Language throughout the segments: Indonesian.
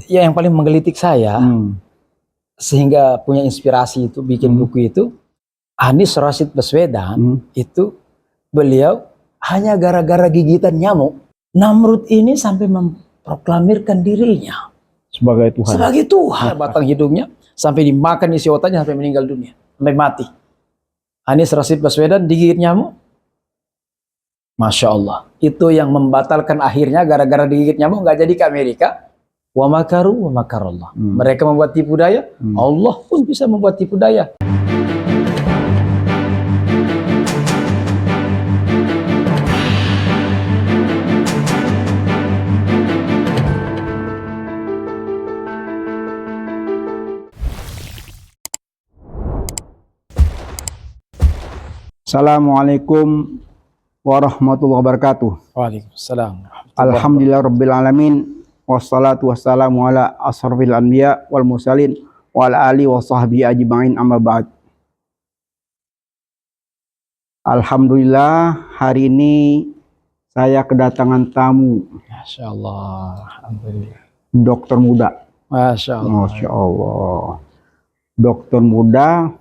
Ya yang paling menggelitik saya sehingga punya inspirasi itu bikin buku itu, Anies Rashid Baswedan itu beliau hanya gara-gara gigitan nyamuk, Namrud ini sampai memproklamirkan dirinya sebagai Tuhan. Sebagai Tuhan batang hidungnya sampai dimakan isi otaknya sampai meninggal dunia, sampai mati. Anies Rashid Baswedan digigit nyamuk. Masya Allah, itu yang membatalkan akhirnya gara-gara digigit nyamuk nggak jadi ke Amerika. Wa makaru wa makarallah. Mereka membuat tipu daya, Allah pun bisa membuat tipu daya. Assalamualaikum warahmatullahi wabarakatuh. Waalaikumsalam. Alhamdulillahirrabbilalamin. Wassalatu wassalamu ala asrafil anbiya wal mursalin wa ala alihi wa sahbihi ajma'in, amma ba'd. Alhamdulillah, hari ini saya kedatangan tamu. Masya Allah. Alhamdulillah. Dokter muda. Masya Allah. Masya Allah. Dokter muda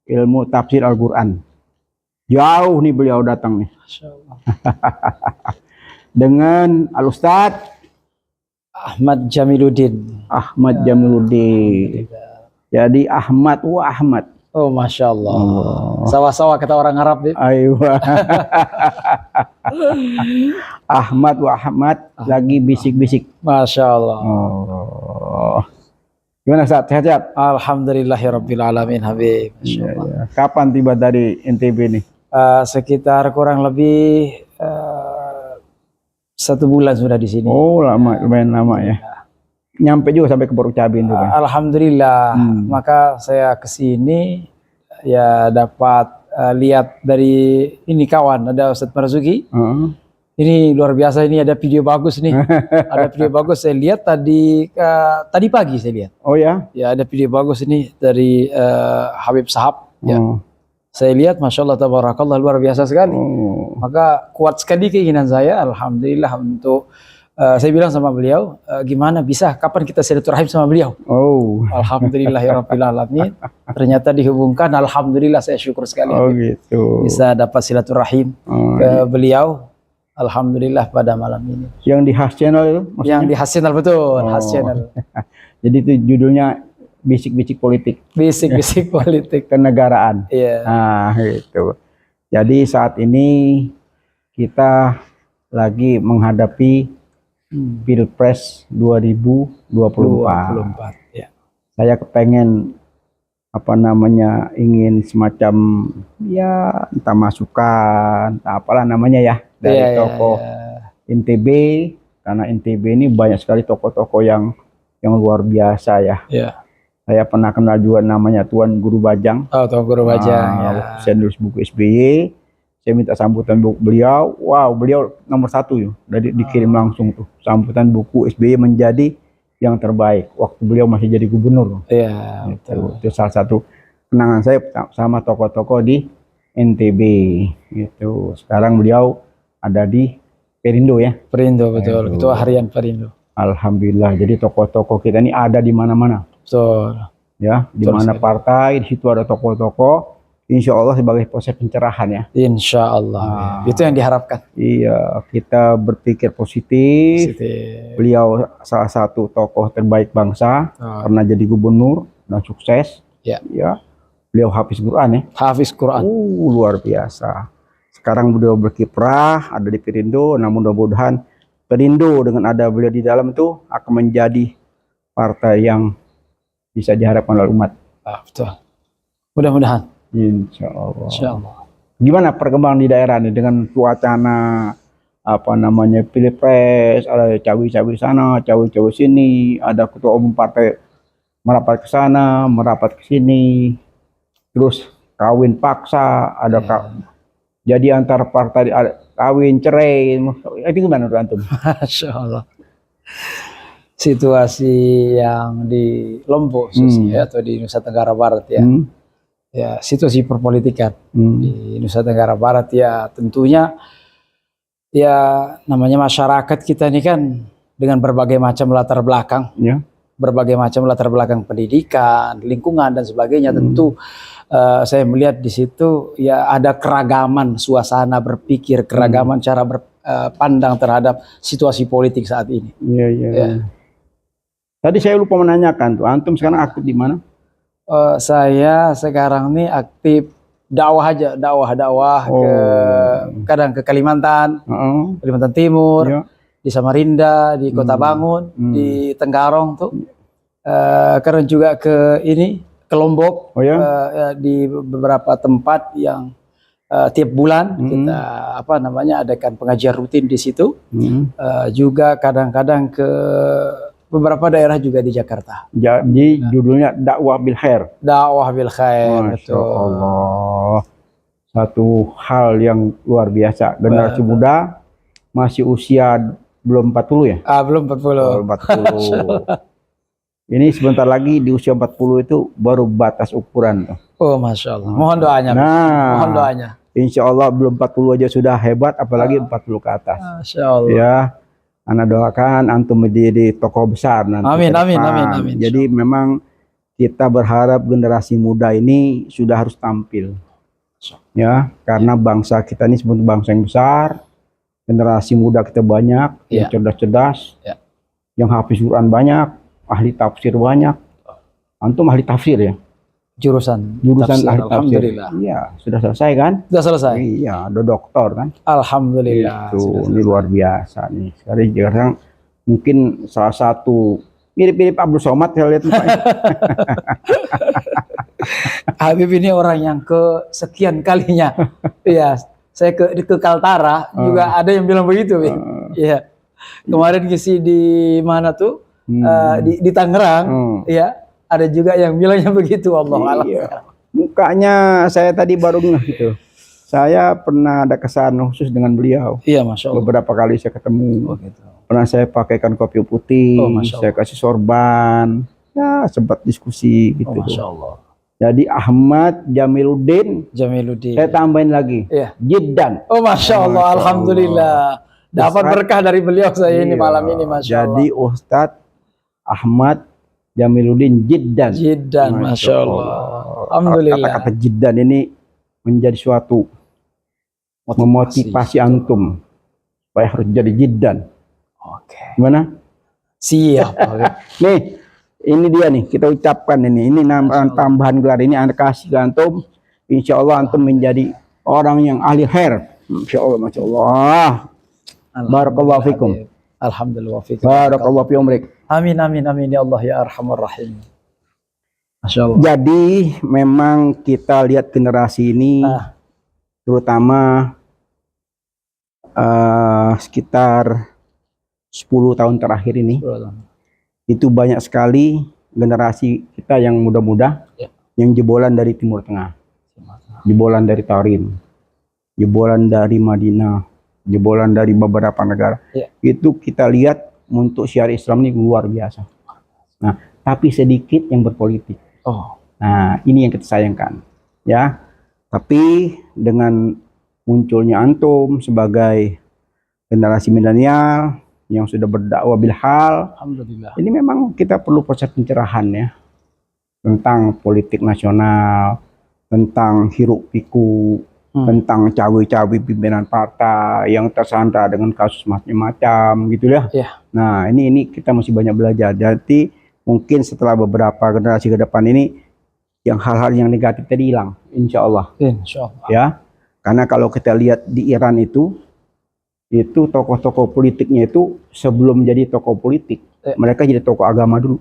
ilmu tafsir Al-Quran. Jauh nih beliau datang nih. Masya Allah. Dengan Al-Ustadz Ahmad Jamiluddin. Ahmad Jamiluddin. Jadi Ahmad wa Ahmad. Oh Masya Allah. Sawah-sawah kata orang Arab. Ayo. Ahmad wa Ahmad lagi bisik-bisik. Masya Allah. Oh. Gimana Ustaz? Sehat-sehat? Alhamdulillahirabbil alamin Habib. Masya Allah. Ya. Kapan tiba dari NTB nih? Sekitar kurang lebih 1 bulan sudah di sini. Oh lama, lumayan lama ya. Nyampe juga sampai ke Purwok Cabe itu kan? Alhamdulillah. Maka saya ke sini ya dapat lihat dari ini kawan ada Ustadz Marzuki. Ini luar biasa, ini ada video bagus nih. Ada video bagus saya lihat tadi pagi saya lihat. Oh ya? Ya ada video bagus ini dari Habib Sahab. Ya. Saya lihat Masya Allah tabarakallah luar biasa sekali. Maka kuat sekali keinginan saya, alhamdulillah untuk saya bilang sama beliau, gimana bisa, kapan kita silaturahim sama beliau? Alhamdulillahirabbil alamin. Ternyata dihubungkan, alhamdulillah saya syukur sekali. Gitu. Bisa dapat silaturahim ke beliau. Alhamdulillah pada malam ini. Yang di Has Channel itu? Maksudnya? Yang di Has Channel betul, Has Channel. Jadi itu judulnya bisik-bisik politik. Bisik-bisik politik kenegaraan. Iya. Nah, itu. Jadi saat ini kita lagi menghadapi Pilpres 2024. Ya. Saya kepengen ingin semacam ya entah masukan, entah apalah namanya ya dari tokoh NTB, karena NTB ini banyak sekali tokoh-tokoh yang luar biasa ya. Saya pernah kenal juga namanya Tuan Guru Bajang. Oh, Tuan Guru Bajang. Saya nulis buku SBY, saya minta sambutan buku beliau. Wow, beliau nomor 1 ya. Dikirim langsung tuh sambutan buku SBY menjadi yang terbaik waktu beliau masih jadi gubernur. Iya, itu salah satu kenangan saya sama tokoh-tokoh di NTB gitu. Sekarang beliau ada di Perindo ya. Perindo betul. Ketua Harian Perindo. Alhamdulillah. Jadi tokoh-tokoh kita ini ada di mana-mana. Betul. Ya, di mana partai di situ ada tokoh-tokoh. Insya Allah sebagai proses pencerahan ya. Insya Allah. Itu yang diharapkan. Iya, kita berpikir positif. Beliau salah satu tokoh terbaik bangsa, pernah jadi gubernur dan sukses. Ya. Beliau hafiz Quran ya. Hafiz Quran. Luar biasa. Sekarang beliau berkiprah ada di Perindo, namun mudah-mudahan Perindo dengan ada beliau di dalam itu akan menjadi partai yang bisa diharapkan oleh umat. Betul. Mudah-mudahan. Insya Allah. Gimana perkembangan di daerah ini dengan wacana Pilpres, ada cawi-cawi sana, cawi-cawi sini, ada ketua umum partai merapat ke sana, merapat ke sini, terus kawin paksa, ada jadi antar partai kawin cerai, itu gimana menurut antum? Masya Allah. Situasi yang di Lombok atau di Nusa Tenggara Barat ya. Ya, situasi perpolitikan di Nusa Tenggara Barat ya tentunya ya namanya masyarakat kita ini kan dengan berbagai macam latar belakang berbagai macam latar belakang pendidikan, lingkungan dan sebagainya. Tentu saya melihat di situ ya ada keragaman suasana berpikir, keragaman cara berpandang terhadap situasi politik saat ini. Iya, iya. Ya. Tadi saya lupa menanyakan tuh, antum sekarang aktif di mana? Saya sekarang ini aktif dakwah aja, dakwah ke kadang ke Kalimantan, Kalimantan Timur. Iya. Di Samarinda, di Kota Bangun, di Tenggarong tuh, karena juga ke Lombok, di beberapa tempat yang tiap bulan kita adakan pengajian rutin di situ, juga kadang-kadang ke beberapa daerah juga di Jakarta. Jadi judulnya dakwah bil khair. Dakwah bil khair, Masya Allah, satu hal yang luar biasa. Generasi muda masih usia belum 40 ya? Belum 40. 40. Ini sebentar lagi di usia 40 itu baru batas ukuran. Oh, Masya Allah. Mohon doanya. Mohon doanya. Insya Allah belum 40 aja sudah hebat, apalagi 40 ke atas. Masya Allah. Ya, anak doakan antum menjadi tokoh besar nanti. Amin, amin, amin, amin. Jadi memang kita berharap generasi muda ini sudah harus tampil. Ya, karena bangsa kita ini sebenarnya bangsa yang besar. Generasi muda kita banyak, yang cerdas-cerdas, yang hafiz Quran banyak, ahli tafsir banyak. Antum ahli tafsir ya? Jurusan tafsir, ahli tafsir. Alhamdulillah. Iya, sudah selesai kan? Sudah selesai. Iya, ada doktor kan? Alhamdulillah. Itu, ini luar biasa nih. Sekarang mungkin salah satu mirip-mirip Abdul Somad saya lihat mukanya. Habib ini orang yang kesekian kalinya. Iya. Saya ke Kaltara juga ada yang bilang begitu, Iya. Kemarin ngisi di mana tuh? Di Tangerang, ya. Ada juga yang bilangnya begitu, Allah alam. Iya. Mukanya saya tadi baru ngeh gitu. Saya pernah ada kesan khusus dengan beliau. Iya, Masya Allah. Beberapa kali saya ketemu. Gitu. Pernah saya pakaikan kopi putih, saya kasih sorban. Ya, sempat diskusi gitu. Masya Allah. Jadi Ahmad Jamiluddin. Saya tambahin lagi. Jiddan. Oh, Masya Allah. Alhamdulillah. Dapat berkah dari beliau saya ini malam ini, Masya Allah. Jadi Ustadz Ahmad Jamiluddin Jiddan. Jiddan, Masya Allah. Alhamdulillah. Kata-kata Jiddan ini menjadi suatu memotivasi antum supaya harus jadi Jiddan. Oke. Gimana? Siap. Nih. Ini dia nih, kita ucapkan ini tambahan gelar ini Anda kasih ke antum. Insya Allah antum menjadi orang yang ahli khair. Insya Allah, Masya Allah. Barakallahu fikum. Alhamdulillah fikum. Barakallahu fi umrik. Amin, amin, amin ya Allah ya Arhamar Rahim. Masya Allah. Jadi memang kita lihat generasi ini, terutama sekitar 10 tahun terakhir ini. Itu banyak sekali generasi kita yang muda-muda yang jebolan dari Timur Tengah, jebolan dari Tarim, jebolan dari Madinah, jebolan dari beberapa negara. Itu kita lihat untuk syiar Islam ini luar biasa. Nah, tapi sedikit yang berpolitik. Nah, ini yang kita sayangkan, ya. Tapi dengan munculnya antum sebagai generasi milenial yang sudah berdakwah bil hal, alhamdulillah. Ini memang kita perlu proses pencerahan ya tentang politik nasional, tentang hiruk pikuk, tentang cawe-cawe pimpinan partai yang tersandra dengan kasus macam-macam gitu ya. Nah, ini kita masih banyak belajar. Jadi mungkin setelah beberapa generasi ke depan ini yang hal-hal yang negatif tadi hilang, insya Allah. Insya Allah. Ya, karena kalau kita lihat di Iran itu tokoh-tokoh politiknya itu sebelum jadi tokoh politik, mereka jadi tokoh agama dulu.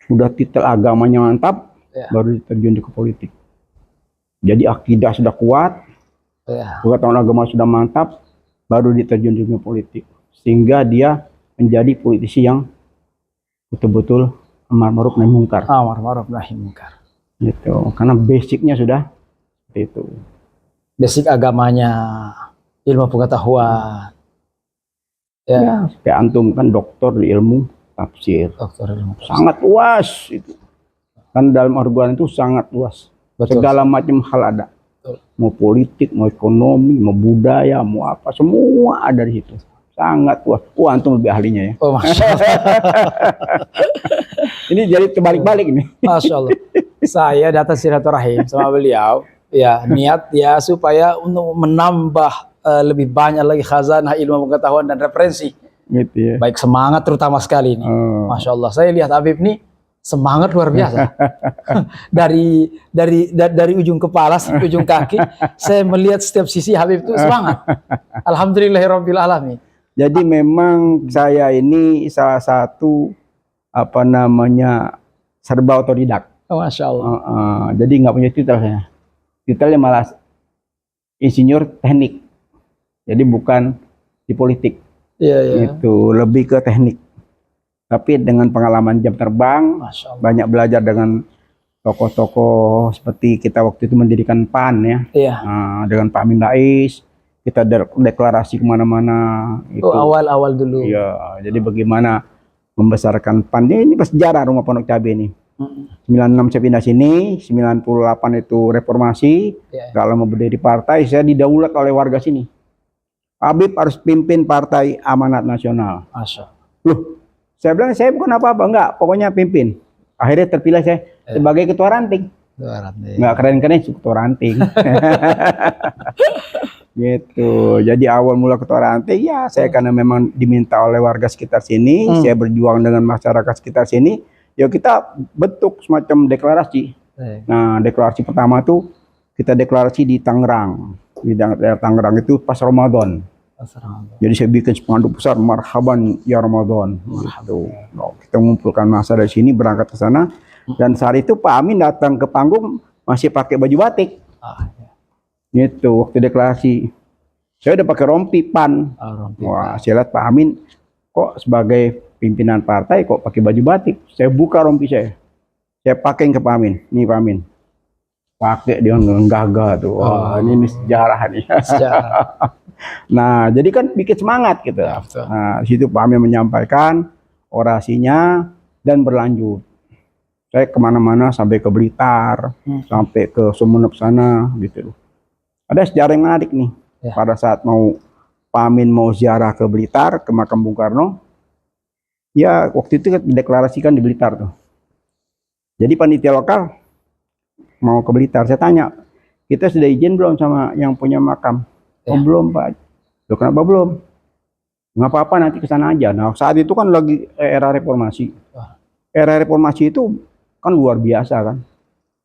Sudah titel agamanya mantap, baru terjun ke politik. Jadi akidah sudah kuat, pengetahuan agama sudah mantap, baru diterjun ke politik. Sehingga dia menjadi politisi yang betul-betul amar ma'ruf nahi mungkar. Amar ma'ruf nahi mungkar. Gitu. Karena basicnya sudah seperti itu. Basic agamanya, ilmu pengetahuan. Ya, kayak antum kan doktor di ilmu tafsir. Sangat luas itu. Kan dalam Al-Quran itu sangat luas. Segala macam hal ada. Mau politik, mau ekonomi, mau budaya, mau apa, semua ada di situ. sangat puas. Wah, antum lebih ahlinya ya. Oh, Masya Allah. Ini jadi terbalik-balik nih. Masya Allah. Saya datang silaturahim sama beliau, ya niat ya supaya untuk menambah lebih banyak lagi khazanah ilmu pengetahuan dan referensi. Gitu ya. Baik semangat terutama sekali ini. Masya Allah. Saya lihat Habib nih semangat luar biasa. dari ujung kepala sampai ujung kaki, saya melihat setiap sisi Habib itu semangat. Alhamdulillahirabbil alamin. Jadi memang saya ini salah satu apa namanya serba otodidak. Oh, Masya Allah. Jadi nggak punya titel saya. Titelnya malah insinyur teknik. Jadi bukan di politik. Iya. Itu lebih ke teknik. Tapi dengan pengalaman jam terbang, banyak belajar dengan tokoh-tokoh seperti kita waktu itu mendirikan PAN ya. Iya. Dengan Pak Amin Rais, kita deklarasi kemana-mana. Itu awal-awal dulu. Iya. Jadi bagaimana membesarkan PAN ini pas sejarah Rumah Pondok Cabe ini. 96 saya pindah sini, 98 itu reformasi. Gak lama berdiri partai, saya didaulat oleh warga sini. Habib harus pimpin Partai Amanat Nasional. Masya. Loh, saya bilang saya bukan apa-apa, enggak, pokoknya pimpin. Akhirnya terpilih saya sebagai ketua ranting. Enggak keren-keren ketua ranting. Gitu. Jadi awal mula ketua ranting ya saya karena memang diminta oleh warga sekitar sini, saya berjuang dengan masyarakat sekitar sini, ya kita bentuk semacam deklarasi. Nah, deklarasi pertama tuh kita deklarasi di Tangerang. Di daerah Tangerang itu pas Ramadan. Jadi saya bikin spanduk besar, marhaban ya Ramadan. Gitu. Kita mengumpulkan massa dari sini berangkat ke sana. Dan saat itu Pak Amin datang ke panggung masih pakai baju batik. Gitu waktu deklarasi. Saya udah pakai rompi PAN. Wah, saya lihat Pak Amin kok sebagai pimpinan partai kok pakai baju batik. Saya buka rompi saya. Saya pakai ke Pak Amin. Nih Pak Amin. Pakai dia nggak tuh. Wah, ini sejarah nih. Nah, jadi kan bikin semangat gitu. Nah, di situ Pak Amin menyampaikan orasinya dan berlanjut. Saya kemana-mana sampai ke Blitar, sampai ke Sumeneb sana gitu. Ada sejarah yang menarik nih. Pada saat Pak Amin mau ziarah ke Blitar, ke makam Bung Karno, ya waktu itu dideklarasikan di Blitar tuh. Jadi panitia lokal mau ke Blitar, saya tanya, kita sudah izin belum sama yang punya makam? Oh belum Pak. Loh kenapa belum? Nggak apa-apa nanti ke sana aja. Nah saat itu kan lagi era reformasi. Era reformasi itu kan luar biasa kan.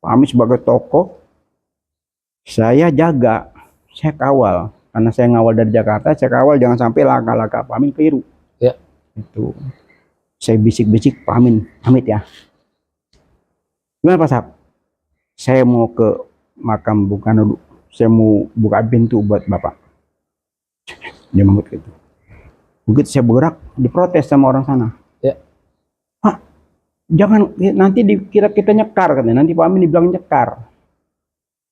Pak Amin sebagai tokoh, saya jaga, saya kawal. Karena saya ngawal dari Jakarta, saya kawal jangan sampai langkah-langkah Pak Amin keliru. Itu. Saya bisik-bisik Pak Amin, pamit ya. Gimana Pak Sab? Saya mau ke makam Bung Karno dulu. Saya mau buka pintu buat Bapak. Dia ngomong gitu. Begitu saya bergerak, diprotes sama orang sana. Pak, jangan nanti dikira kita nyekar katanya. Nanti Pak Amin dibilang nyekar.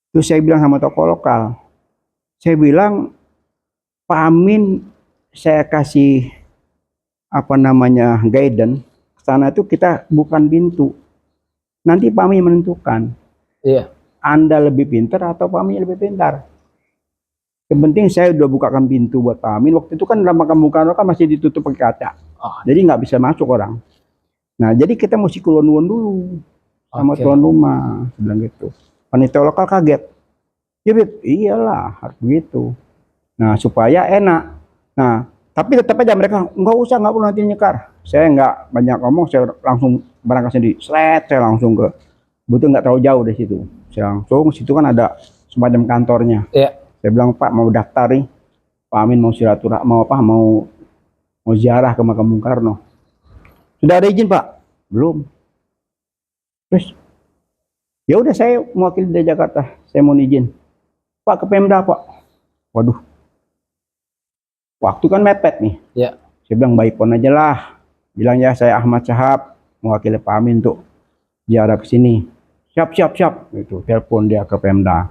Terus saya bilang sama tokoh lokal. Saya bilang, Pak Amin saya kasih apa namanya guidance. Sana itu kita bukan pintu. Nanti Pak Amin menentukan. Anda lebih pintar atau Pak Amin lebih pintar. Yang penting saya udah bukakan pintu buat Pak Amin. Waktu itu kan dalam makam Bung Karno kan masih ditutup pakai kaca. Jadi nggak bisa masuk orang. Nah jadi kita mesti kulon-kulon dulu sama tuan rumah. Bilang gitu. Panitia lokal kaget. Ya Beb, iyalah harus begitu. Nah supaya enak. Nah tapi tetap aja mereka nggak usah, nggak perlu nanti nyekar. Saya nggak banyak ngomong, saya langsung berangkat sendiri. Saya langsung ke, betul nggak terlalu jauh dari situ. Saya langsung, situ kan ada semacam kantornya. Saya bilang Pak mau daftar nih, Pak Amin mau silaturahmi, mau ziarah ke makam Bung Karno. Sudah ada izin Pak? Belum. Terus, ya udah saya mewakili dari Jakarta, saya mau izin. Pak ke Pemda Pak. Waduh, waktu kan mepet nih. Saya bilang baik pun aja lah. Bilang ya saya Ahmad Syahab, mewakili Pak Amin untuk ziarah ke sini. Siap. Itu telepon dia ke Pemda.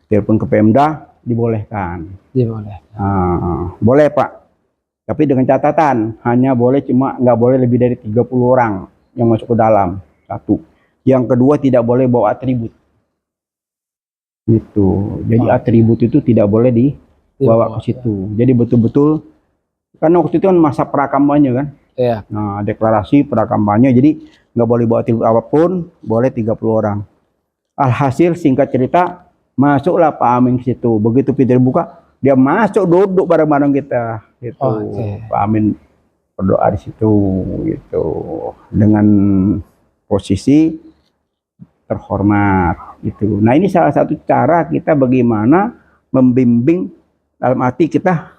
Telepon ke Pemda dibolehkan. Boleh Pak. Tapi dengan catatan hanya boleh nggak boleh lebih dari 30 orang yang masuk ke dalam. Satu. Yang kedua tidak boleh bawa atribut. Gitu. Jadi atribut itu tidak boleh dibawa ke situ. Jadi betul-betul Karena waktu itu kan masa prakampanye kan. Iya. Nah, deklarasi prakampanye, jadi nggak boleh bawa atribut apapun, boleh 30 orang. Alhasil singkat cerita, masuklah Pak Amin ke situ. Begitu pintu dibuka, dia masuk duduk bareng-bareng kita. Gitu. Pak Amin berdoa di situ, gitu. Dengan posisi terhormat, gitu. Nah, ini salah satu cara kita bagaimana membimbing dalam arti kita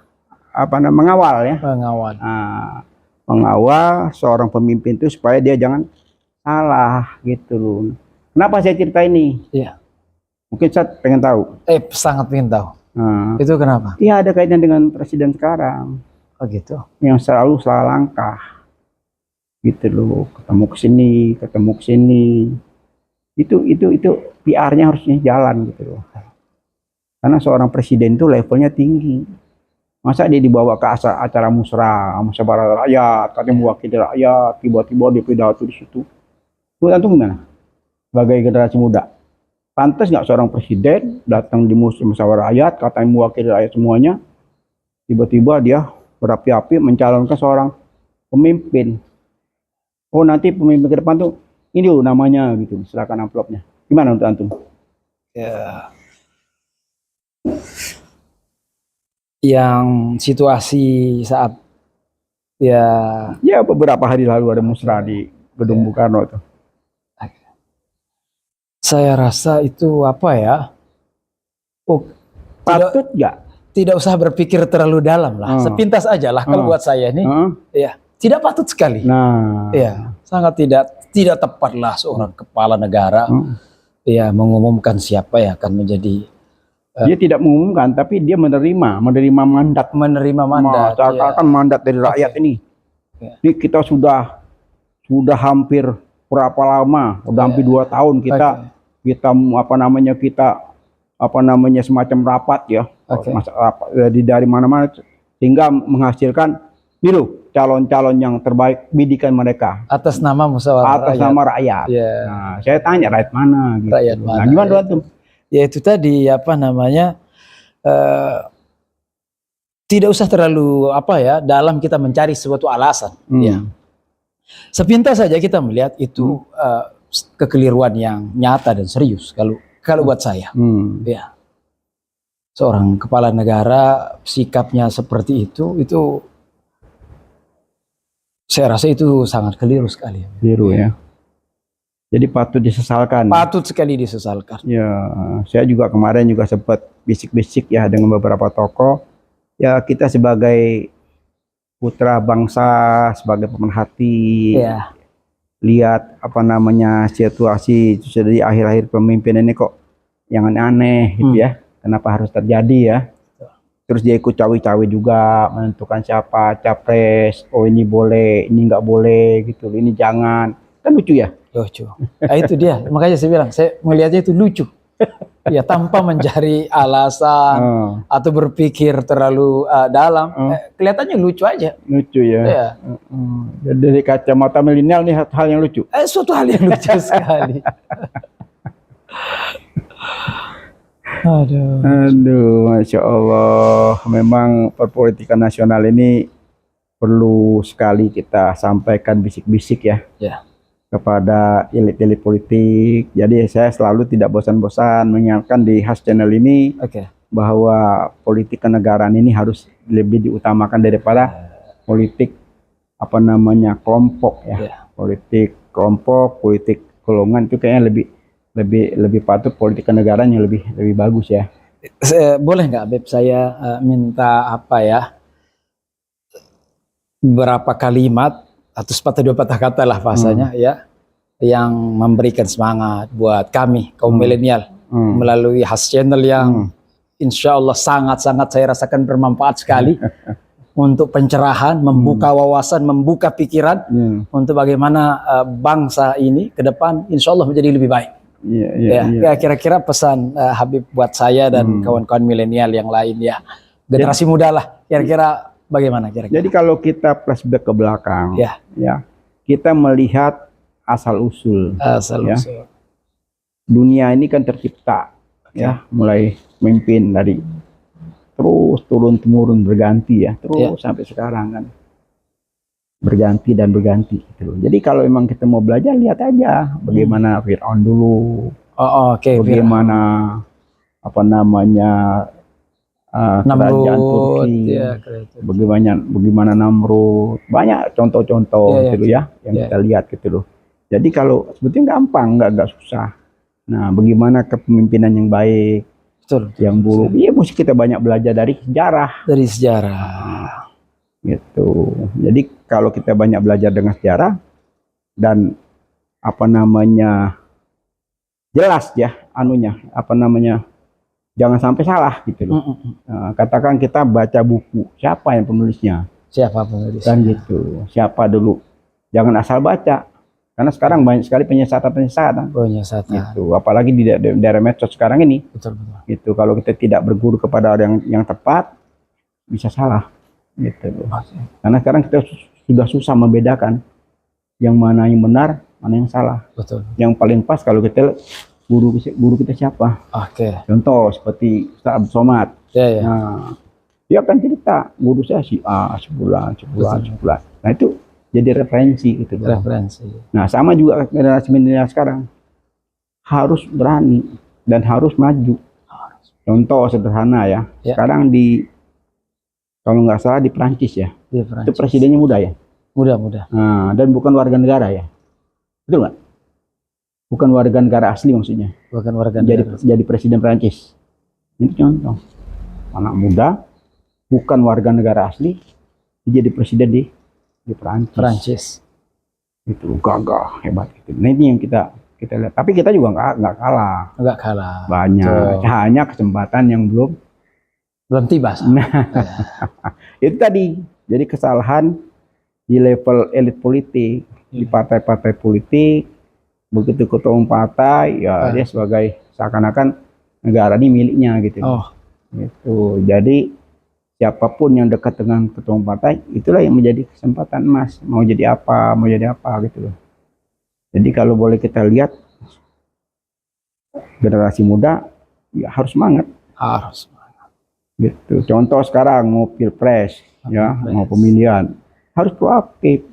mengawal ya. Mengawal. Nah, mengawal seorang pemimpin itu supaya dia jangan salah gitu loh. Kenapa saya cerita ini? Iya. Mungkin saya pengen tahu. Sangat pengen tahu. Nah, itu kenapa? Iya, ada kaitan dengan presiden sekarang. Oh gitu. Yang selalu salah langkah. Gitu loh, ketemu ke sini, ketemu ke sini. Itu PR-nya harusnya jalan gitu loh. Karena seorang presiden itu levelnya tinggi. Masa dia dibawa ke acara musyawarah rakyat, katanya mewakili rakyat, tiba-tiba dia pidato di situ. Itu antum gimana? Sebagai generasi muda, pantas nggak seorang presiden datang di musyawarah rakyat, katanya mewakili rakyat semuanya, tiba-tiba dia berapi-api mencalonkan seorang pemimpin. Oh, nanti pemimpin ke depan tuh ini loh namanya gitu, silakan amplopnya. Gimana untuk antum? Ya. Yang situasi saat ya beberapa hari lalu ada musrah di Gedung Bung Karno tuh. Saya rasa itu apa ya? Patut nggak? Tidak usah berpikir terlalu dalam lah, sepintas aja lah kalau buat saya nih. Ya, tidak patut sekali. Nah, ya, sangat tidak tepat lah seorang kepala negara ya mengumumkan siapa yang akan menjadi. Dia tidak mengumumkan, tapi dia menerima mandat. Seakan-akan mandat dari rakyat ini. Ini kita sudah hampir berapa lama? Udah hampir 2 tahun kita semacam rapat ya. Rapat dari mana-mana sehingga menghasilkan itu calon-calon yang terbaik bidikan mereka atas nama musyawarah nama rakyat. Nah, saya tanya rakyat mana gitu. Rakyat mana? Nah, gimana tuh? Ya itu tadi tidak usah terlalu dalam kita mencari suatu alasan. Ya. Sepintas saja kita melihat itu kekeliruan yang nyata dan serius kalau buat saya. Ya. Seorang kepala negara sikapnya seperti itu saya rasa itu sangat keliru sekali. Keliru ya. Jadi patut disesalkan. Patut sekali disesalkan. Ya, saya juga kemarin sempat bisik-bisik ya dengan beberapa tokoh. Ya, kita sebagai putra bangsa, sebagai pemerhati, lihat situasi di akhir-akhir pemimpin ini kok yang aneh gitu ya. Kenapa harus terjadi ya? Terus dia ikut cawi-cawi juga menentukan siapa capres. Oh, ini boleh, ini nggak boleh gitu. Ini jangan. Kan lucu ya? Lucu. Nah, itu dia. Makanya saya bilang, saya melihatnya itu lucu. Ya, tanpa mencari alasan atau berpikir terlalu dalam. Kelihatannya lucu aja. Lucu ya. Dari kacamata milenial nih hal yang lucu. Suatu hal yang lucu sekali. Aduh, Masya Allah. Memang perpolitikan nasional ini perlu sekali kita sampaikan bisik-bisik ya. Kepada elit-elit politik. Jadi saya selalu tidak bosan-bosan mengingatkan di Has Channel ini bahwa politik kenegaraan ini harus lebih diutamakan daripada politik kelompok ya. Politik kelompok, politik golongan itu kayaknya lebih patut politik kenegaraan yang lebih bagus ya. Boleh nggak Beb saya minta beberapa kalimat atau sepatah dua patah kata lah bahasanya ya, yang memberikan semangat buat kami kaum milenial melalui Has Channel yang insya Allah sangat-sangat saya rasakan bermanfaat sekali untuk pencerahan, membuka wawasan, membuka pikiran untuk bagaimana bangsa ini ke depan insya Allah menjadi lebih baik. Kira-kira pesan Habib buat saya dan kawan-kawan milenial yang lain ya, generasi muda lah, kira-kira bagaimana kira-kira? Jadi kalau kita flashback ke belakang, ya kita melihat asal usul. Dunia ini kan tercipta, mulai memimpin dari terus turun temurun berganti ya, terus sampai sekarang kan berganti dan berganti gitu. Jadi kalau memang kita mau belajar, lihat aja bagaimana Fir'aun dulu, bagaimana apa namanya kerajaan Turki, bagaimana Namrud, banyak contoh-contoh gitu ya yang kita lihat gitu loh. Jadi kalau sebetulnya gampang, nggak susah. Nah, bagaimana kepemimpinan yang baik, yang buruk, ya mesti kita banyak belajar dari sejarah. Dari sejarah. Gitu. Jadi kalau kita banyak belajar dengan sejarah dan apa namanya jelas ya anunya, apa namanya, jangan sampai salah gitu loh. Nah, katakan kita baca buku, siapa yang penulisnya? Siapa penulisnya? Dan gitu, siapa dulu? Jangan asal baca. Karena sekarang banyak sekali penyesatan. Gitu. Apalagi di daerah medsos sekarang ini. Betul. Gitu. Kalau kita tidak berguru kepada orang yang tepat, bisa salah. Gitu. Karena sekarang kita sudah susah membedakan yang mana yang benar, mana yang salah. Betul. Yang paling pas kalau kita guru kita siapa? Contoh seperti Ustaz Abdul Somad. Nah, dia akan cerita guru saya si A sebulan. Nah itu jadi referensi gitu. Nah sama juga generasi milenial sekarang harus berani dan harus maju. Contoh sederhana ya. Sekarang kalau nggak salah di Perancis ya. Itu presidennya muda ya. Muda. Nah, dan bukan warga negara ya. Betul nggak? Bukan warga negara asli maksudnya. Bukan warga negara. Jadi presiden Perancis. Ini contoh. Anak muda, bukan warga negara asli, jadi presiden di Perancis. Itu gagah, hebat gitu. Nah ini yang kita lihat. Tapi kita juga nggak kalah. Nggak kalah. Banyak. Hanya kesempatan yang belum tiba. Nah, itu tadi. Jadi kesalahan di level elit politik, di partai-partai politik. Begitu ketua umum partai, ya dia sebagai seakan-akan negara ini miliknya gitu. Gitu. Jadi siapapun yang dekat dengan ketua umum partai, itulah yang menjadi kesempatan emas. Mau jadi apa gitu loh. Jadi kalau boleh kita lihat generasi muda, ya harus semangat. Gitu. Contoh sekarang mau pilpres, mau pemilihan, harus proaktif.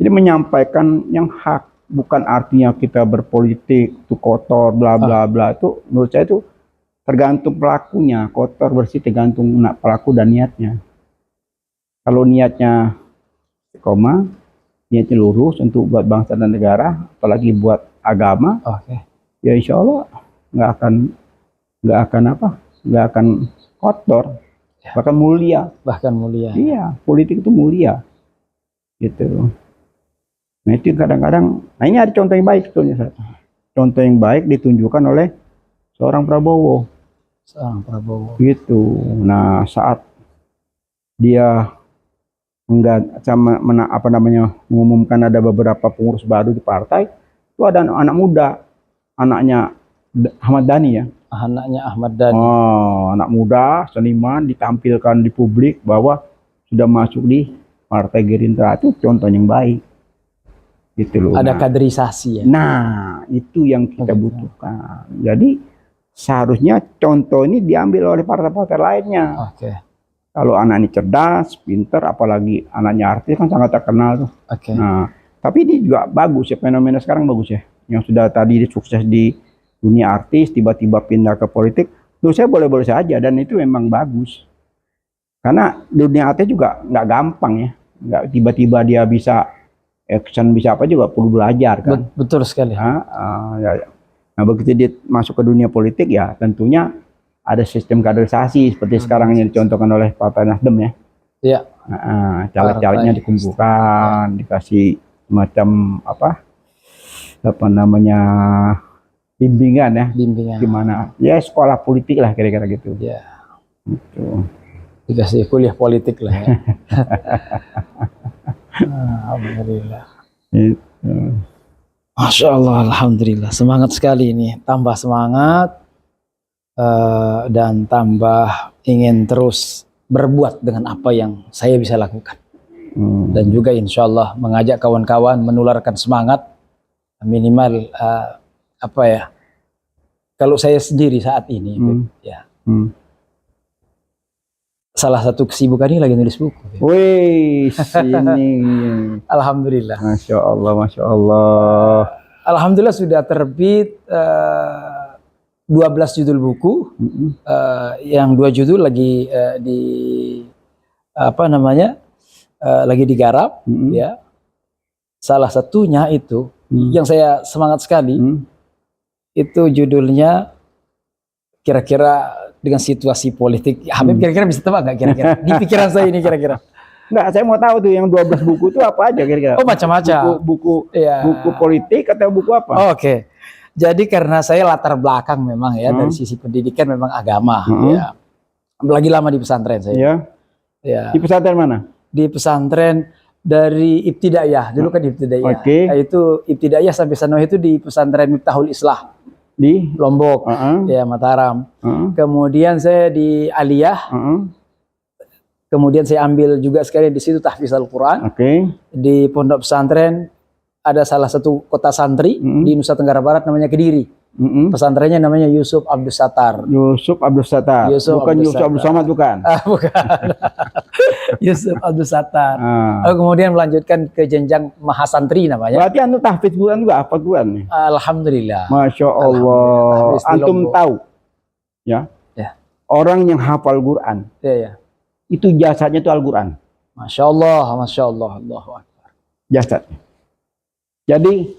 Jadi menyampaikan yang hak. Bukan artinya kita berpolitik itu kotor bla bla bla. Itu menurut saya itu tergantung pelakunya. Kotor bersih tergantung pelaku dan niatnya. Kalau niatnya niatnya lurus untuk buat bangsa dan negara, apalagi buat agama, ya insya Allah nggak akan kotor, bahkan mulia. Iya, politik itu mulia, gitu. Nah itu kadang-kadang, nah ini ada contoh yang baik sebetulnya. Contoh yang baik ditunjukkan oleh seorang Prabowo. Gitu. Nah saat dia mengumumkan ada beberapa pengurus baru di partai, itu ada anak muda, anaknya Ahmad Dhani ya. Anak muda, seniman, ditampilkan di publik bahwa sudah masuk di Partai Gerindra. Itu contoh yang baik. Gitu loh. Ada kaderisasi ya. Nah, itu yang kita butuhkan. Jadi seharusnya contoh ini diambil oleh partai-partai lainnya. Kalau anak ini cerdas, pinter, apalagi anaknya artis kan sangat terkenal tuh. Nah, tapi ini juga bagus ya, fenomena sekarang bagus ya. Yang sudah tadi sukses di dunia artis, tiba-tiba pindah ke politik, menurut saya boleh-boleh saja dan itu memang bagus. Karena dunia artis juga nggak gampang ya, nggak tiba-tiba dia bisa action bisa apa juga perlu belajar kan. Betul sekali. Nah begitu dia masuk ke dunia politik ya tentunya ada sistem kaderisasi seperti sekarang yang dicontohkan oleh Partai Nasdem ya. Iya. Caleg-calegnya dikumpulkan, dikasih macam bimbingan ya. Gimana? Ya sekolah politik lah kira-kira gitu. Iya. Gitu. Dikasih kuliah politik lah ya. Alhamdulillah. Masya Allah, alhamdulillah. Semangat sekali ini, tambah semangat dan tambah ingin terus berbuat dengan apa yang saya bisa lakukan. Dan juga insya Allah mengajak kawan-kawan menularkan semangat minimal kalau saya sendiri saat ini ya salah satu kesibukan ini lagi nulis buku. Wih, sini. Alhamdulillah. Masya Allah, Masya Allah. Alhamdulillah sudah terbit 12 judul buku. Yang 2 judul lagi di apa namanya? Lagi digarap ya. Salah satunya itu yang saya semangat sekali. Itu judulnya kira-kira dengan situasi politik, Habib kira-kira bisa tebak nggak kira-kira? Di pikiran saya ini kira-kira. Nggak, saya mau tahu tuh yang 12 buku itu apa aja kira-kira? Oh, macam-macam. Buku ya. Buku politik atau buku apa? Oke. Jadi karena saya latar belakang memang ya dari sisi pendidikan memang agama ya. Lagi lama di pesantren saya. Ya. Di pesantren mana? Di pesantren dari Ibtidaiyah. Dulu kan Ibtidaiyah. Itu Ibtidaiyah sampai Sanawiyah itu di pesantren Miftahul Islah. Di Lombok, ya Mataram. Kemudian saya di Aliyah. Kemudian saya ambil juga sekali di situ tahfiz Al-Quran. Di pondok pesantren ada salah satu kota santri di Nusa Tenggara Barat namanya Kediri. Pesantrennya namanya Yusuf Abdus Sattar. Yusuf Abdus Sattar. Bukan Yusuf Abdus Samad, bukan? Bukan. Yusuf Abdus Sattar. Kemudian melanjutkan ke jenjang Mahasantri namanya. Berarti antum tahfiz Quran juga, apa Quran? Alhamdulillah. Masya Allah. Antum tahu ya? Orang yang hafal Quran itu jasadnya itu Al-Quran. Masya Allah, Masya Allah, Allahu Akbar. Jasadnya. Jadi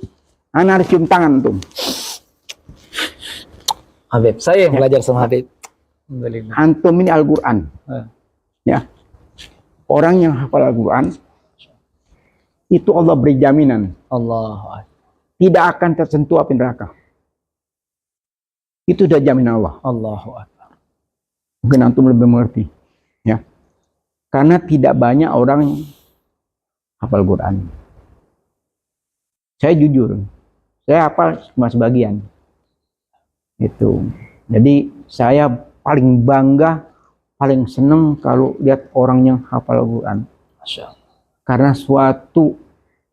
anak harus cium tangan tuh. Habib, saya yang belajar sama Habib. Antum ini Al-Quran. Ya. Orang yang hafal Al-Quran itu Allah beri jaminan. Allah. Tidak akan tersentuh api neraka. Itu sudah jaminan Allah. Allahu Akbar. Mungkin antum lebih mengerti. Ya. Karena tidak banyak orang yang hafal Quran. Saya jujur, saya hafal cuma sebagian. Itu. Jadi saya paling bangga, paling senang kalau lihat orang yang hafal Al-Quran. Karena suatu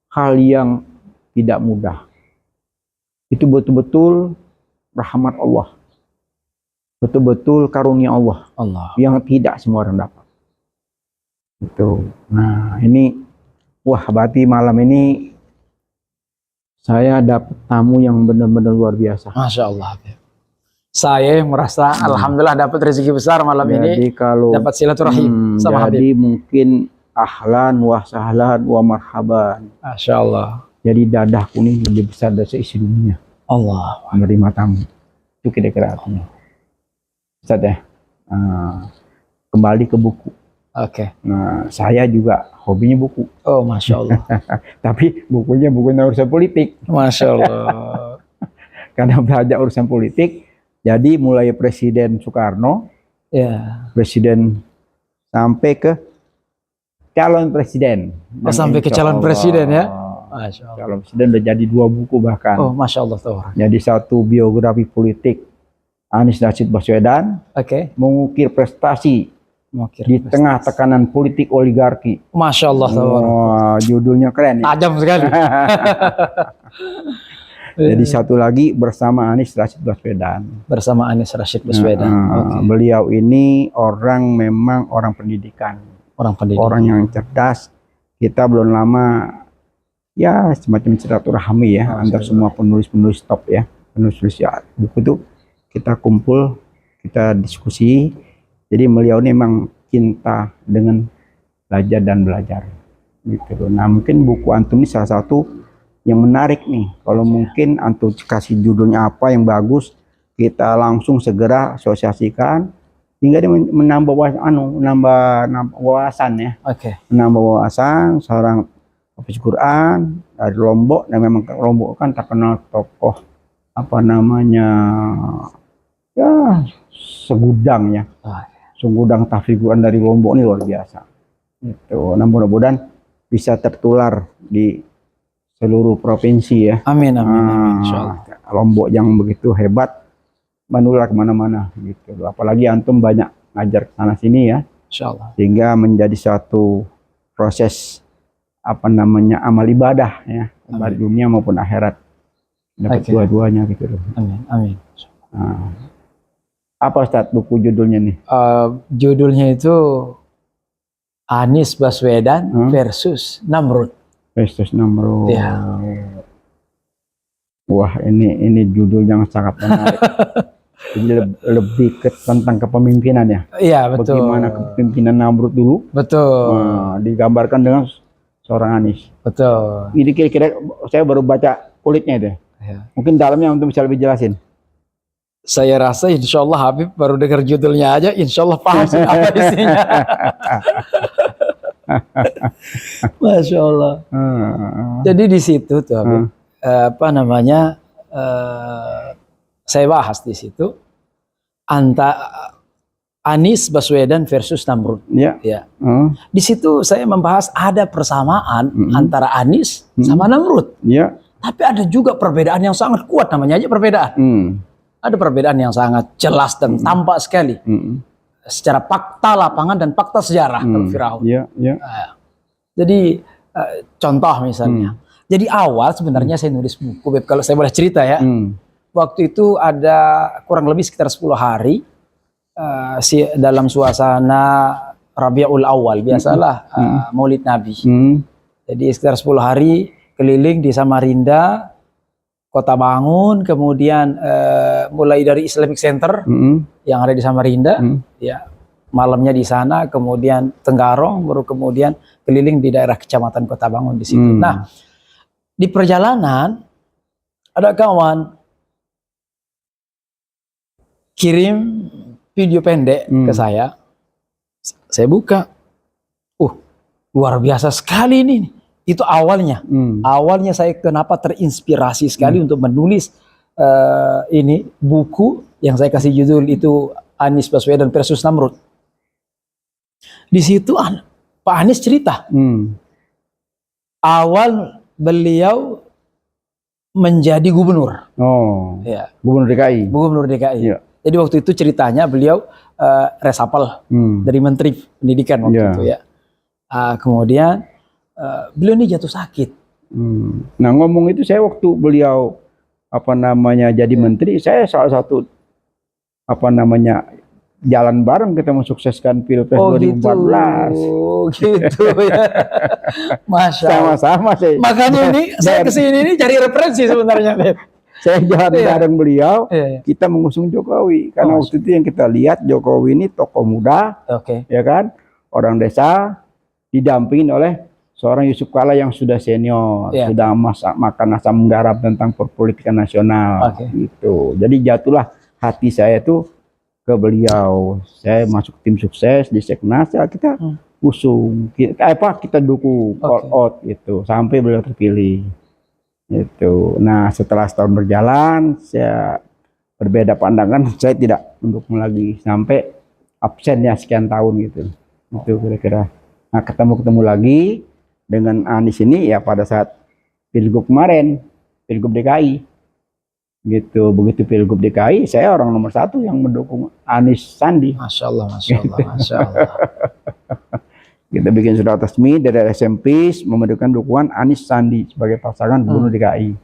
hal yang tidak mudah. Itu betul-betul rahmat Allah. Betul-betul karunia Allah. Yang tidak semua orang dapat. Itu. Nah, ini wah, berarti malam ini saya dapat tamu yang benar-benar luar biasa. Masya Allah. Saya merasa alhamdulillah dapat rezeki besar malam ini. Kalau dapat silaturahim sama Habib. Jadi mungkin ahlan wa sahlan wa marhaban. Masya Allah. Jadi dadahku ini lebih besar dari seisi dunia. Allah. Menerima tamu. Itu kira-kira artinya. Ustaz ya. Kembali ke buku. Nah, saya juga hobinya buku. Oh, Masya Allah. Tapi bukunya bukan urusan politik. Masya Allah. Karena belajar urusan politik. Jadi mulai Presiden Soekarno, Presiden sampai ke calon presiden. Sampai ke calon presiden ya? Masya Allah. Calon presiden udah jadi 2 buku bahkan. Oh, Masya Allah. Jadi 1 biografi politik Anies Rashid Baswedan, mengukir prestasi di tengah tekanan politik oligarki. Masya Allah. Judulnya keren ya? Tajam sekali. Jadi 1 lagi bersama Anies Rashid Baswedan. Bersama Anies Rashid Baswedan. Beliau ini memang orang pendidikan. Orang yang cerdas. Kita belum lama ya semacam silaturahmi ya antar semua penulis-penulis top ya. Penulis ya, buku itu kita kumpul, kita diskusi. Jadi beliau ini memang cinta dengan belajar dan belajar. Gitu. Nah, mungkin buku antum ini salah satu yang menarik nih. Kalau mungkin antum kasih judulnya apa yang bagus, kita langsung segera asosiasikan hingga dia menambah wawasan ya. Menambah wawasan seorang hafiz Quran dari Lombok, dan memang Lombok kan terkenal tokoh apa namanya ya segudang ya. Segudang tahfiz Quran dari Lombok ini luar biasa. Itu. Nah, mudah-mudahan bisa tertular di seluruh provinsi ya. Amin, amin, insyaallah. Lombok yang begitu hebat menular kemana-mana gitu. Apalagi antum banyak ngajar sana sini ya. Insyaallah. Sehingga menjadi suatu proses apa namanya amal ibadah ya, baik dunia maupun akhirat. Dapat dua-duanya gitu loh. Amin, amin. Nah, Apa Ustadz buku judulnya nih? Judulnya itu Anies Baswedan versus Namrud. Versus Namrud. Ya. Wah, ini judul yang sangat menarik. Jadi lebih ke tentang kepemimpinan ya. Iya, betul. Bagaimana kepemimpinan Namrud dulu. Betul. Digambarkan dengan seorang Anies. Betul. Ini kira-kira saya baru baca kulitnya itu. Ya. Mungkin dalamnya untuk bisa lebih jelasin. Saya rasa insya Allah Habib baru dengar judulnya aja, insya Allah paham apa isinya. Masya Allah. Jadi di situ tuh Habib, saya bahas di situ Anies Baswedan versus Namrud. Ya. Ya. Di situ saya membahas ada persamaan antara Anies sama Namrud. Ya. Tapi ada juga perbedaan yang sangat kuat, namanya aja perbedaan. Ada perbedaan yang sangat jelas dan tampak sekali. Secara fakta lapangan dan fakta sejarah kalau Firaun. Ya. Jadi contoh misalnya. Jadi awal sebenarnya saya nulis buku, Beb, kalau saya boleh cerita ya. Waktu itu ada kurang lebih sekitar 10 hari dalam suasana Rabiul Awal, biasalah Maulid Nabi. Jadi sekitar 10 hari keliling di Samarinda, Kota Bangun, kemudian mulai dari Islamic Center yang ada di Samarinda, ya malamnya di sana, kemudian Tenggarong, baru kemudian keliling di daerah Kecamatan Kota Bangun di situ. Nah, di perjalanan ada kawan kirim video pendek ke saya buka, luar biasa sekali ini. Itu awalnya. Awalnya saya kenapa terinspirasi sekali untuk menulis ini buku yang saya kasih judul itu Anies Baswedan versus Namrud. Di situ Pak Anies cerita. Awal beliau menjadi gubernur. Ya. Gubernur DKI. Gubernur DKI. Ya. Jadi waktu itu ceritanya beliau resapel dari Menteri Pendidikan waktu itu ya. Kemudian beliau ini jatuh sakit. Nah, ngomong itu saya waktu beliau jadi menteri, saya salah satu jalan bareng kita mensukseskan Pilpres 2014. Gitu ya. Masya Allah. Sama-sama saya. Makanya ini saya kesini ini cari referensi sebenarnya, Beb. Saya jalan bareng beliau, kita mengusung Jokowi. Karena waktu itu yang kita lihat Jokowi ini tokoh muda, ya kan, orang desa, didampingin oleh seorang Yusuf Kala yang sudah senior, sudah makan asam garam tentang perpolitikan nasional, gitu. Jadi jatuhlah hati saya tuh ke beliau. Saya masuk tim sukses di Seknas, ya kita usung, kita dukung, all out gitu, sampai beliau terpilih. Gitu. Nah, setelah setahun berjalan, saya berbeda pandangan, saya tidak mendukung lagi sampai absennya sekian tahun gitu. Itu kira-kira. Nah, ketemu lagi dengan Anies ini ya pada saat Pilgub kemarin, Pilgub DKI. Gitu. Begitu Pilgub DKI, saya orang nomor 1 yang mendukung Anies Sandi. Masya Allah, Masya Allah, Masya Allah. Kita bikin surat resmi dari SMP memberikan dukungan Anies Sandi sebagai pasangan gubernur DKI.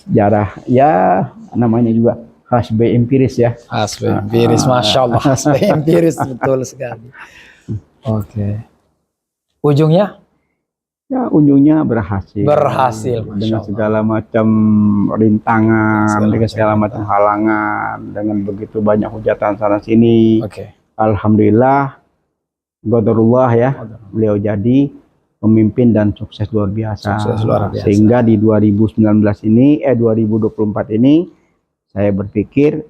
Sejarah ya namanya juga hasbe empiris ya. Hasbe empiris, Masya Allah, hasbe empiris betul sekali. Ujungnya? Ya ujungnya berhasil. Berhasil, dengan segala macam rintangan, dengan segala macam halangan, dengan begitu banyak hujatan sana sini. Alhamdulillah. Qadarullah ya, beliau jadi pemimpin dan sukses luar biasa. Sehingga di 2024 ini saya berpikir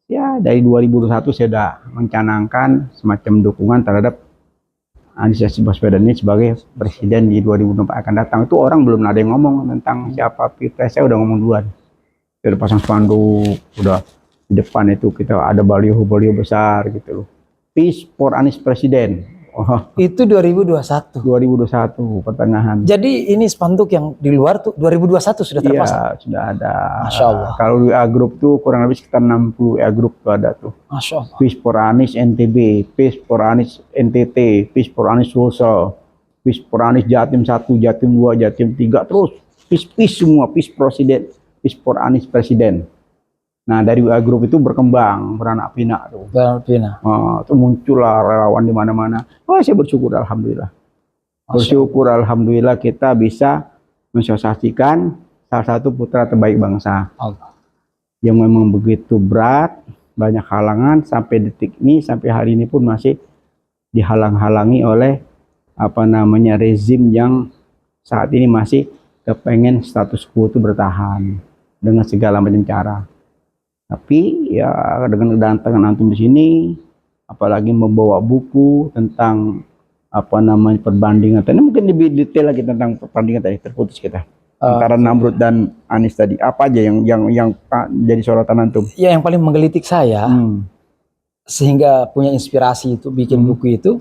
ya dari 2021 saya sudah mencanangkan semacam dukungan terhadap Anies Baswedan ini sebagai presiden di 2024 akan datang. Itu orang belum ada yang ngomong tentang siapa pilpres, saya udah ngomong duluan. Saya udah pasang spanduk, udah di depan itu kita ada baliho besar gitu loh. Peace for Anies Presiden. Itu 2021. 2021 pertengahan. Jadi ini spanduk yang di luar tuh 2021 sudah terpasang. Iya, sudah ada. Masya Allah. Kalau WA Group tuh kurang lebih sekitar 60 WA Group tuh ada tuh. Masya Allah. Peace for Anies NTB, Peace for Anies NTT, Peace for Anies Sulsel, Peace for Anies Jatim 1, Jatim 2, Jatim 3, terus peace semua, Peace Presiden, Peace for Anies Presiden. Nah dari WA Group itu berkembang beranak pinak tuh. Beranak pinak. Itu muncullah relawan di mana-mana. Oh, saya bersyukur alhamdulillah. Bersyukur alhamdulillah kita bisa mensosialisasikan salah satu putra terbaik bangsa. Allah. Yang memang begitu berat, banyak halangan sampai detik ini, sampai hari ini pun masih dihalang-halangi oleh rezim yang saat ini masih kepengen status quo itu bertahan dengan segala macam cara. Tapi ya dengan kedatangan antum di sini, apalagi membawa buku tentang perbandingan. Ini mungkin lebih detail lagi tentang perbandingan tadi terputus kita antara Namrud dan Anies tadi. Apa aja yang jadi sorotan antum? Ya yang paling menggelitik saya sehingga punya inspirasi itu bikin buku itu,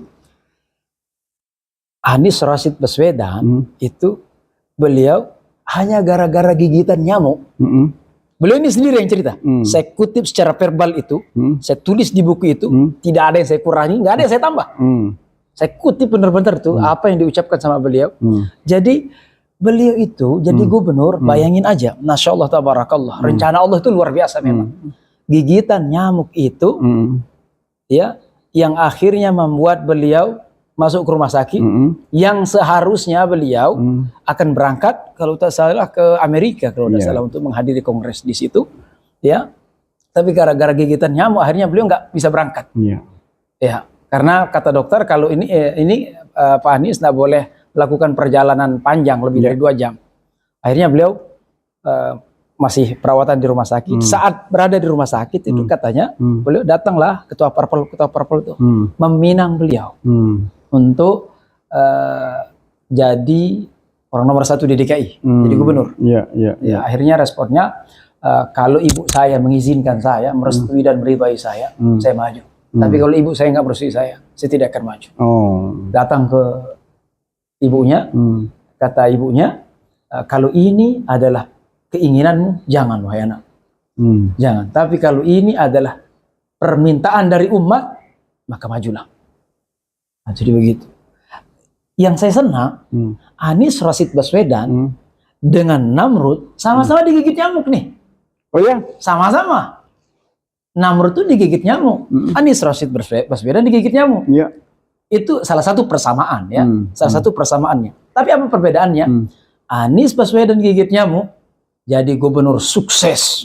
Anies Rashid Baswedan itu beliau hanya gara-gara gigitan nyamuk. Beliau ini sendiri yang cerita. Saya kutip secara verbal itu, saya tulis di buku itu, tidak ada yang saya kurangi, nggak ada yang saya tambah. Saya kutip benar-benar tuh apa yang diucapkan sama beliau. Jadi beliau itu jadi gubernur, bayangin aja, Masya Allah tabarakallah, rencana Allah itu luar biasa memang. Gigitan nyamuk itu, ya, yang akhirnya membuat beliau masuk ke rumah sakit, yang seharusnya beliau akan berangkat kalau tak salah ke Amerika kalau tidak salah untuk menghadiri kongres di situ, ya. Tapi gara-gara gigitan nyamuk akhirnya beliau nggak bisa berangkat, ya. Karena kata dokter kalau ini Pak Anies nggak boleh melakukan perjalanan panjang lebih dari 2 jam. Akhirnya beliau masih perawatan di rumah sakit. Saat berada di rumah sakit itu katanya beliau datanglah ketua parpol itu meminang beliau untuk jadi orang nomor 1 di DKI, jadi gubernur. Ya, akhirnya responnya kalau ibu saya mengizinkan saya, merestui dan meridai saya maju. Tapi kalau ibu saya nggak merestui saya tidak akan maju. Datang ke ibunya, kata ibunya, kalau ini adalah keinginanmu, jangan wahai anak, jangan. Tapi kalau ini adalah permintaan dari umat, maka majulah. Nah, jadi begitu. Yang saya senang, Anies Rashid Baswedan dengan Namrud sama-sama digigit nyamuk nih. Oh ya? Sama-sama. Namrud itu digigit nyamuk, Anies Rashid Baswedan digigit nyamuk. Iya. Itu salah satu persamaan ya, salah satu persamaannya. Tapi apa perbedaannya? Anies Baswedan digigit nyamuk, jadi gubernur sukses.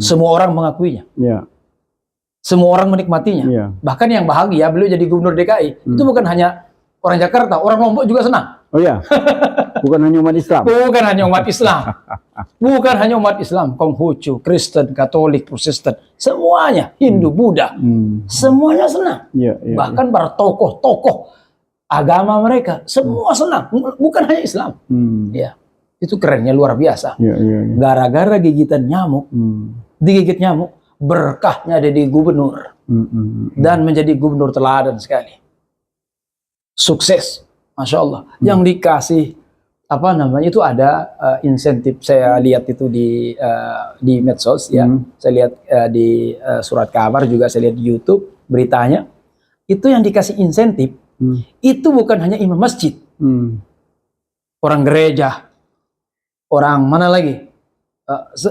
Semua orang mengakuinya. Iya. Semua orang menikmatinya. Iya. Bahkan yang bahagia beliau jadi gubernur DKI. Itu bukan hanya orang Jakarta, orang Lombok juga senang. Oh ya, bukan hanya umat Islam. Bukan hanya umat Islam. Bukan hanya umat Islam, Konghucu, Kristen, Katolik, Protestan, semuanya, Hindu, Buddha, semuanya senang. Bahkan para tokoh-tokoh agama mereka semua senang, bukan hanya Islam. Ya, itu kerennya luar biasa. Gara-gara gigitan nyamuk, digigit nyamuk, berkahnya jadi gubernur dan menjadi gubernur teladan sekali. Sukses, Masya Allah. Yang dikasih itu ada insentif, saya lihat itu di medsos ya, saya lihat di surat kabar juga, saya lihat di YouTube beritanya, itu yang dikasih insentif itu bukan hanya imam masjid, orang gereja, orang mana lagi,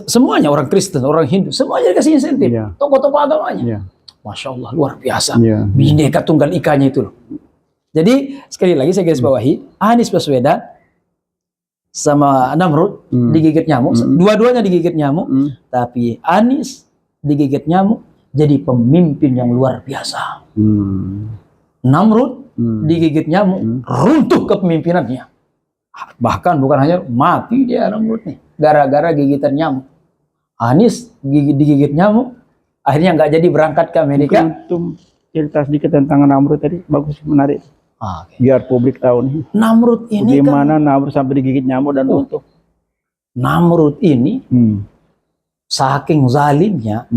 semuanya, orang Kristen, orang Hindu, semuanya dikasih insentif, tokoh-tokoh agamanya. Masya Allah, luar biasa. Bhinneka Tunggal Ikanya itu loh. Jadi sekali lagi saya garis bawahi, Anies Baswedan sama Namrud digigit nyamuk, dua-duanya digigit nyamuk, tapi Anies digigit nyamuk jadi pemimpin yang luar biasa. Namrud digigit nyamuk, runtuh kepemimpinannya. Bahkan bukan hanya mati dia Namrud nih, gara-gara gigitan nyamuk. Anies digigit nyamuk, akhirnya nggak jadi berangkat ke Amerika. Mungkin cerita sedikit tentang Namrud tadi, bagus, menarik. Biar publik tahu nih. Namrud ini gimana Namrud sampai digigit nyamuk dan runtuh. Namrud ini saking zalimnya,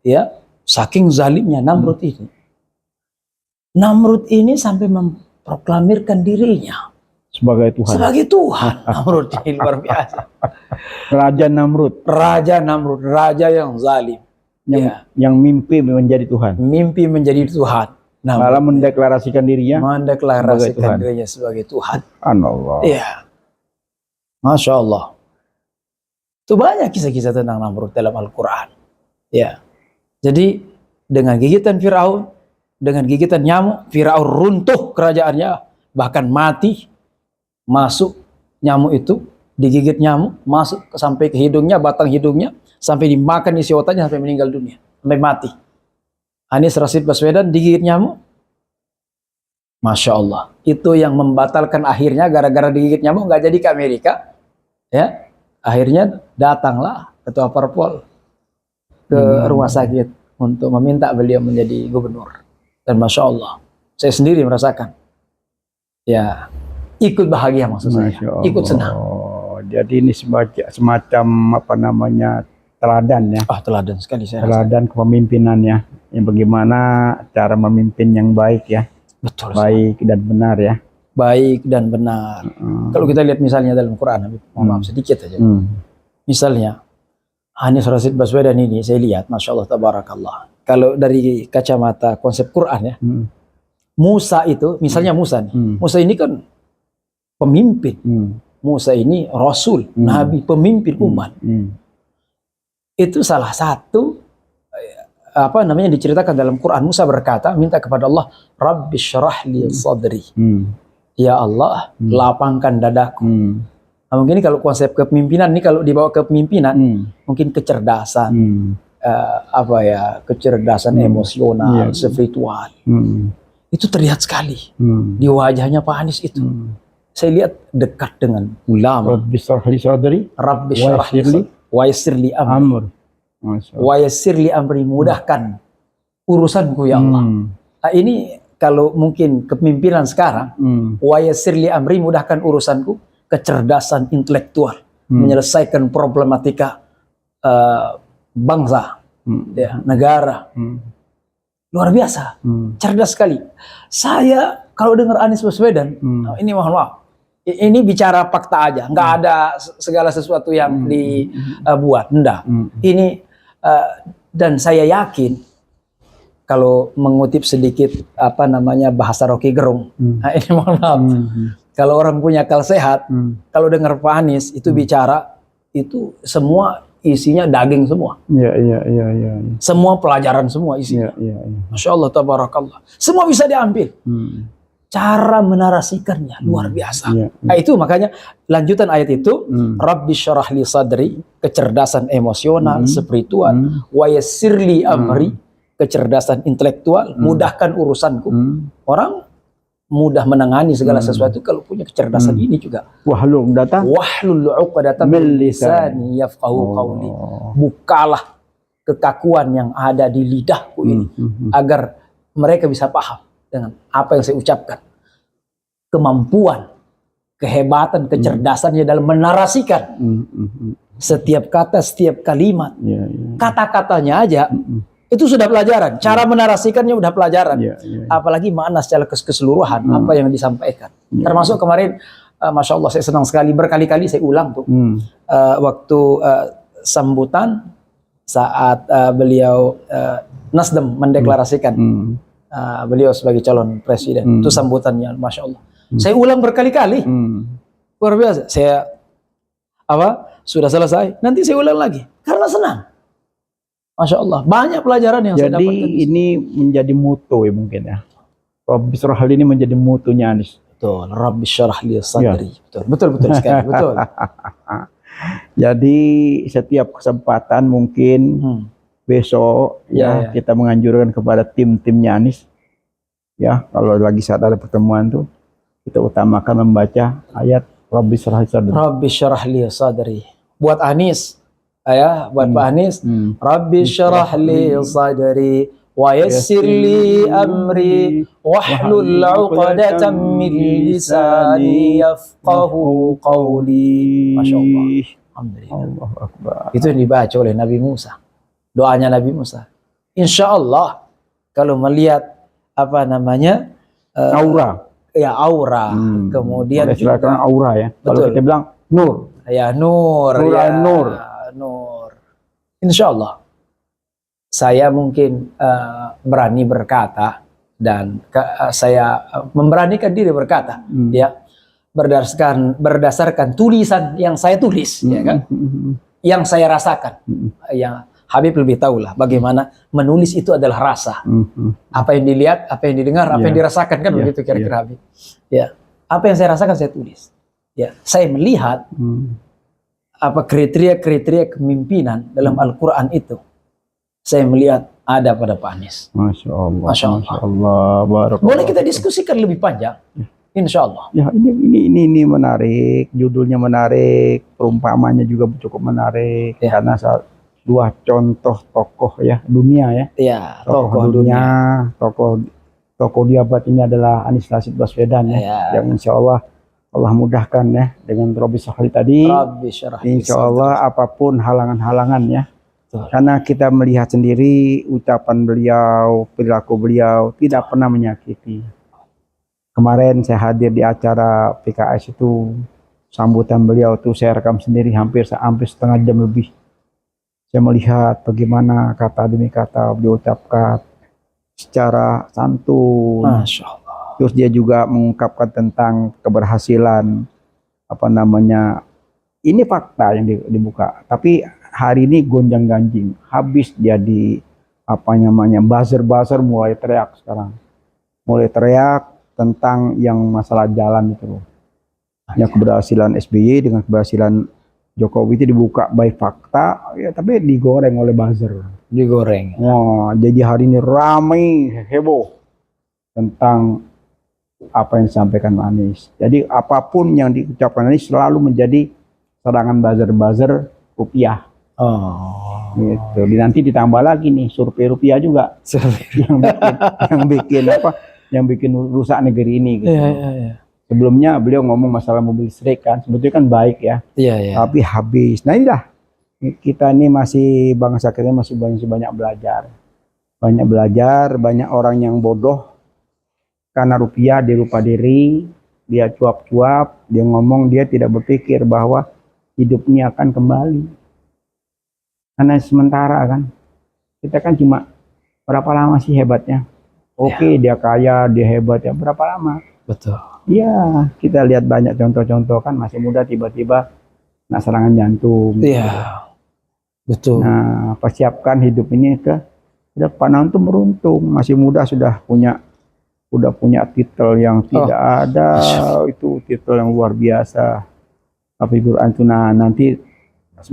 ya, saking zalimnya Namrud ini. Namrud ini sampai memproklamirkan dirinya sebagai Tuhan. Sebagai Tuhan. Namrud ini luar biasa. Raja Namrud. Raja Namrud, raja yang zalim. Yang mimpi menjadi Tuhan. Mimpi menjadi Tuhan. Malah mendeklarasikan dirinya sebagai Tuhan. Allah. Iya. Masya Allah. Itu banyak kisah-kisah tentang Namrud dalam Al-Quran. Ya. Jadi dengan gigitan Firaun, dengan gigitan nyamuk, Firaun runtuh kerajaannya, bahkan mati. Masuk nyamuk itu, digigit nyamuk, masuk sampai ke hidungnya, batang hidungnya, sampai dimakan isi otaknya sampai meninggal dunia, sampai mati. Anies Rashid Baswedan digigit nyamuk, Masya Allah. Itu yang membatalkan akhirnya gara-gara digigit nyamuk nggak jadi ke Amerika, ya. Akhirnya datanglah ketua Parpol ke rumah sakit untuk meminta beliau menjadi gubernur. Dan Masya Allah, saya sendiri merasakan, ya ikut bahagia maksud saya, ikut senang. Jadi ini semacam apa namanya teladan ya. Teladan sekali saya teladan kepemimpinannya, yang bagaimana cara memimpin yang baik ya. Betul. Baik dan benar ya. Baik dan benar. Kalau kita lihat misalnya dalam Quran, maaf sedikit aja. Misalnya Anies Rashid Baswedan ini saya lihat, Masya Allah, tabarakallah. Kalau dari kacamata konsep Quran ya, Musa itu, misalnya Musa nih, Musa ini kan pemimpin. Musa ini Rasul, Nabi, pemimpin umat. Itu salah satu apa namanya diceritakan dalam Quran. Musa berkata, minta kepada Allah, Rabbi syrah li sadri. Ya Allah, lapangkan dadaku. Nah, mungkin ini kalau konsep kepemimpinan ini kalau dibawa ke kepemimpinan, mungkin kecerdasan, apa ya, kecerdasan emosional, spiritual. Itu terlihat sekali di wajahnya Pak Anies itu. Saya lihat dekat dengan ulama. Rabbi syrah li sadri, Rabbi syrah li wa yassir li amri. Wa yassir li amri, mudahkan urusanku ya Allah. Nah, ini kalau mungkin kepemimpinan sekarang, wa yassir li amri, mudahkan urusanku, kecerdasan intelektual, menyelesaikan problematika bangsa, ya, negara. Luar biasa, cerdas sekali. Saya kalau dengar Anies Baswedan, ini mohon maaf, ini bicara fakta aja, nggak ada segala sesuatu yang dibuat, enggak. Ini dan saya yakin kalau mengutip sedikit apa namanya bahasa Rocky Gerung, nah ini mohon maaf, kalau orang punya akal sehat, kalau dengar Pak Anies itu bicara itu semua isinya daging semua. Iya. Semua pelajaran semua isinya. Masya Allah, tabarakallah. Semua bisa diambil. Cara menarasikannya luar biasa. Nah, itu makanya lanjutan ayat itu, Rabbi syrah li sadri, kecerdasan emosional, spiritual, wa yassir li amri, kecerdasan intelektual, mudahkan urusanku. Orang mudah menangani segala sesuatu kalau punya kecerdasan ini juga. Wahlul uqdatam min lisani yafqahu qawli. Bukalah kekakuan yang ada di lidahku ini agar mereka bisa paham dengan apa yang saya ucapkan. Kemampuan, kehebatan, kecerdasannya dalam menarasikan setiap kata, setiap kalimat, kata-katanya aja itu sudah pelajaran. Cara menarasikannya udah pelajaran. Apalagi makna secara keseluruhan apa yang disampaikan. Termasuk kemarin, Masya Allah, saya senang sekali, berkali-kali saya ulang tuh waktu sambutan saat beliau Nasdem mendeklarasikan beliau sebagai calon presiden. Itu sambutannya, Masya Allah. Saya ulang berkali-kali. Luar biasa. Saya sudah selesai, nanti saya ulang lagi karena senang. Masya Allah, banyak pelajaran yang saya dapatkan. Jadi ini menjadi mutu ya mungkin ya. Rabbi syrah li ini menjadi mutunya Anies. Betul, Rabbi syrah li sadri. Betul sekali, betul. Jadi setiap kesempatan mungkin besok kita menganjurkan kepada tim-timnya Anies ya, kalau lagi saat ada pertemuan tuh kita utamakan membaca ayat Rabbi syrah li sadri. Rabbi syrah li sadri. Buat Anies, buat Pak Anies, Rabbi syrah li sadri wa yassir li amri wahlul 'uqdatam min lisani yafqahu qawli. Masya Allah. Alhamdulillah. Allahu Akbar. Itu yang dibaca oleh Nabi Musa. Doanya Nabi Musa. Insya Allah kalau melihat apa namanya aura. Ya, aura. Kemudian juga aura ya. Kalau kita bilang nur. Ya, nur. Nur. Insya Allah saya mungkin berani berkata dan saya memberanikan diri berkata ya, berdasarkan tulisan yang saya tulis ya kan, yang saya rasakan, yang Habib lebih tahu lah bagaimana menulis itu adalah rasa. Apa yang dilihat, apa yang didengar, apa yang dirasakan kan begitu kira-kira Habib. Ya, apa yang saya rasakan saya tulis. Ya, saya melihat apa kriteria-kriteria kepemimpinan dalam Al-Quran itu. Saya melihat ada pada Pak Anies. Masya Allah. Masya Allah. Masya Allah. Barakallah. Boleh kita diskusikan lebih panjang. Insya Allah. Ya ini menarik, judulnya menarik, perumpamannya juga cukup menarik karena dua contoh tokoh ya dunia ya. Iya, tokoh dunia, tokoh di abad ini adalah Anies Rashid Baswedan ya. Yang insya Allah mudahkan ya dengan Robi Syahli tadi. Insya Allah apapun halangan-halangan ya. Karena kita melihat sendiri ucapan beliau, perilaku beliau tidak pernah menyakiti. Kemarin saya hadir di acara PKS itu, sambutan beliau tuh saya rekam sendiri hampir setengah jam lebih. Saya melihat bagaimana kata demi kata beliau ucapkan secara santun. Masya Allah. Terus dia juga mengungkapkan tentang keberhasilan ini fakta yang dibuka. Tapi hari ini gonjang ganjing, habis jadi buzzer mulai teriak sekarang, tentang yang masalah jalan itu loh. Yang keberhasilan SBY dengan keberhasilan Jokowi itu dibuka by fakta, ya tapi digoreng oleh buzzer. Digoreng. Wah, jadi hari ini ramai heboh tentang apa yang disampaikan Anies. Jadi apapun yang diucapkan Anies selalu menjadi serangan buzzer rupiah. Oh. Gitu. Nanti ditambah lagi nih survei rupiah juga. yang bikin rusak negeri ini gitu. Iya. Sebelumnya beliau ngomong masalah mobil listrik kan, sebetulnya kan baik ya. Iya. Tapi habis. Nah inilah kita ini masih bangsa kita masih banyak belajar. Banyak belajar, banyak orang yang bodoh karena rupiah dia lupa diri, dia cuap-cuap, dia ngomong, dia tidak berpikir bahwa hidupnya akan kembali. Karena sementara kan, kita kan cuma berapa lama sih hebatnya? Oke, dia kaya, dia hebat ya. Berapa lama? Betul. Iya, kita lihat banyak contoh-contoh kan masih muda tiba-tiba kena serangan jantung. Iya. Betul. Nah, persiapkan hidup ini ke depan. Antum beruntung, masih muda sudah punya titel yang tidak ada, itu titel yang luar biasa. Tapi Quran nanti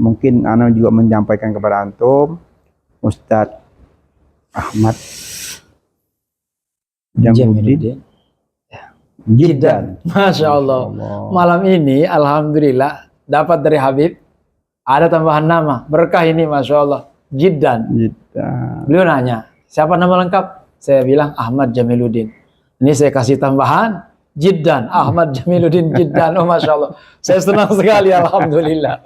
mungkin Ana juga menyampaikan kepada antum, Ustadz Ahmad Jamiluddin Jiddan. Masya Allah. Malam ini alhamdulillah dapat dari Habib ada tambahan nama berkah ini, Masya Allah. Jiddan. Beliau nanya siapa nama lengkap, saya bilang Ahmad Jamiluddin. Ini saya kasih tambahan Jiddan, Ahmad Jamiluddin Jiddan. Oh Masya Allah, saya senang sekali, alhamdulillah.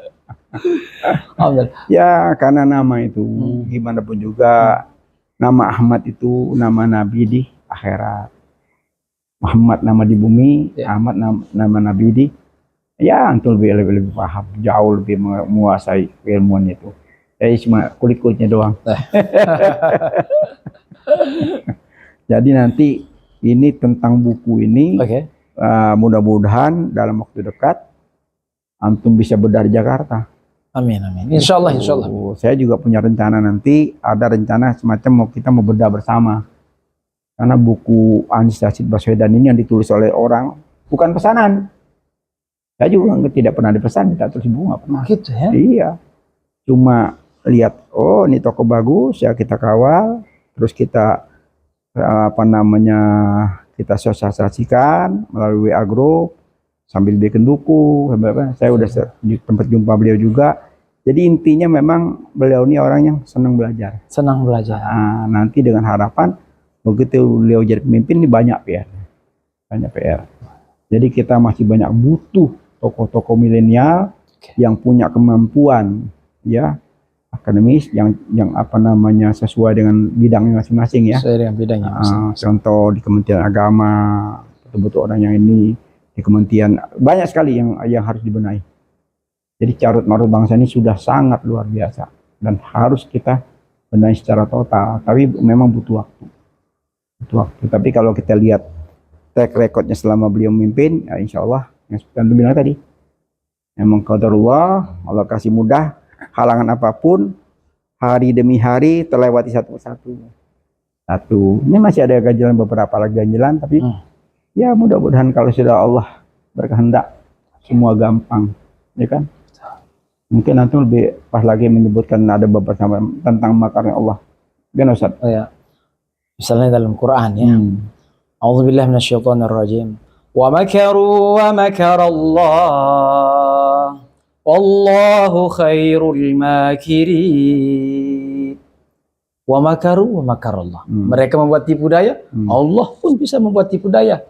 Alhamdulillah. Ya karena nama itu gimana pun juga nama Ahmad itu nama Nabi di akhirat. Muhammad nama di bumi, Ahmad nama Nabi di, ya antum lebih paham, jauh lebih menguasai ilmuwan itu. Saya cuma kulit-kulitnya doang. Jadi nanti ini tentang buku ini, mudah-mudahan dalam waktu dekat antum bisa berdari Jakarta. Amin. Insya Allah. Saya juga punya rencana nanti, ada rencana semacam kita mau bedah bersama. Karena buku Anies Rashid Baswedan ini yang ditulis oleh orang, bukan pesanan. Saya juga tidak pernah dipesan, tidak tulis buku, nggak pernah. Gitu ya? Iya. Cuma lihat, oh ini toko bagus, ya kita kawal, terus kita kita sosialisasikan melalui WA group, sambil bikin buku. Saya udah di tempat jumpa beliau juga. Jadi intinya memang beliau ini orang yang senang belajar. Senang belajar. Nah, nanti dengan harapan begitu beliau jadi pemimpin ini banyak PR. Jadi kita masih banyak butuh tokoh-tokoh milenial yang punya kemampuan ya akademis yang sesuai dengan bidangnya masing-masing ya. Sesuai dengan bidangnya masing-masing. Contoh di Kementerian Agama, betul-betul orang yang ini di kementerian banyak sekali yang harus dibenahi. Jadi carut marut bangsa ini sudah sangat luar biasa dan harus kita benahi secara total. Tapi memang butuh waktu. Tapi kalau kita lihat track recordnya selama beliau memimpin, ya insya Allah yang seperti Anda bilang tadi, memang qadarullah, Allah kasih mudah, halangan apapun hari demi hari terlewati satu persatu. Ini masih ada ganjilan, beberapa lagi ganjilan, tapi ya mudah-mudahan kalau sudah Allah berkehendak semua gampang, ya kan? Mungkin nanti lebih pas lagi menyebutkan ada beberapa tentang makarnya Allah. Gimana Ustaz? Oh ya. Misalnya dalam Quran ya. A'udzubillahi minasyaitonirrajim. Wa makaru wa makarallah. Wallahu khairul makirin. Wa makaru wa makarallah. Mereka membuat tipu daya, Allah pun bisa membuat tipu daya.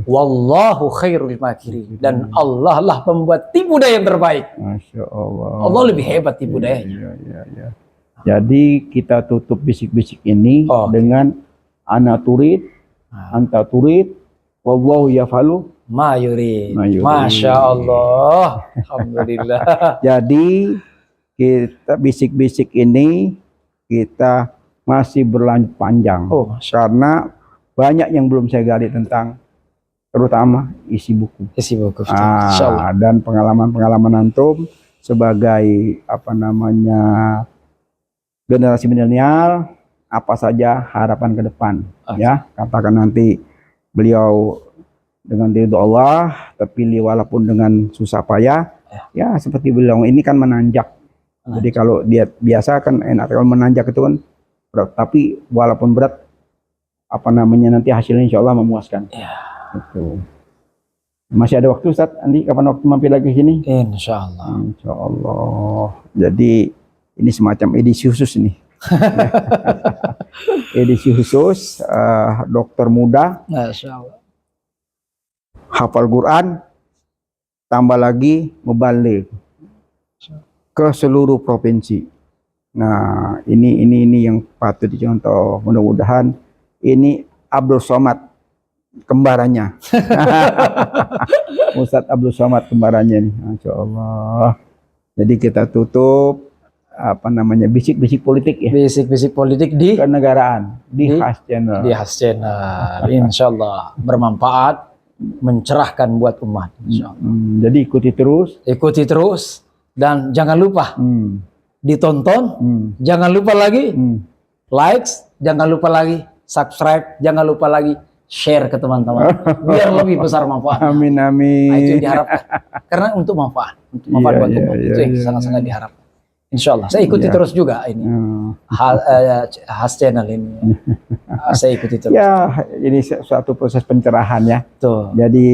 Wallahu khairul makirin. Dan Allah lah pembuat tipu daya yang terbaik. Masya Allah. Allah lebih hebat tipu dayanya. Jadi kita tutup bisik-bisik ini dengan ana turid, anta turid, wallahu yafalu ma yurid. Masya Allah. Alhamdulillah. Jadi kita bisik-bisik ini kita masih berlanjut panjang, karena banyak yang belum saya gali tentang, terutama isi buku. Dan pengalaman-pengalaman antum sebagai generasi milenial, apa saja harapan ke depan, ya. Katakan nanti beliau dengan ridho Allah terpilih walaupun dengan susah payah, ya seperti beliau ini kan menanjak. Jadi kalau dia biasa kan enak, kalau menanjak itu kan berat, tapi walaupun berat nanti hasilnya insya Allah memuaskan. Gitu. Masih ada waktu Ustaz, Andi kapan waktu mampir lagi sini? Insya Allah. Insya Allah. Jadi ini semacam edisi khusus nih. Edisi khusus dokter muda. Masya Allah. Hafal Quran, tambah lagi mubalik ke seluruh provinsi. Nah, ini yang patut dicontoh. Mudah-mudahan ini Abdul Somad kembarannya. Ustadz Abdul Somad kembarannya nih. Masya Allah. Jadi kita tutup bisik-bisik politik ya. Bisik-bisik politik di kenegaraan di Khas Channel. Di Khas Channel. Insya Allah bermanfaat, mencerahkan buat umat. Insya Allah. Jadi ikuti terus. Dan jangan lupa ditonton, jangan lupa lagi likes, jangan lupa lagi subscribe, jangan lupa lagi share ke teman-teman biar lebih besar manfaat. Amin. Nah, itu yang diharapkan. Karena untuk manfaat buat umat itu yang sangat-sangat diharapkan. Insya Allah, saya ikuti terus juga ini Khas Channel ini. Saya ikuti terus. Ya, ini suatu proses pencerahan ya. Tuh. Jadi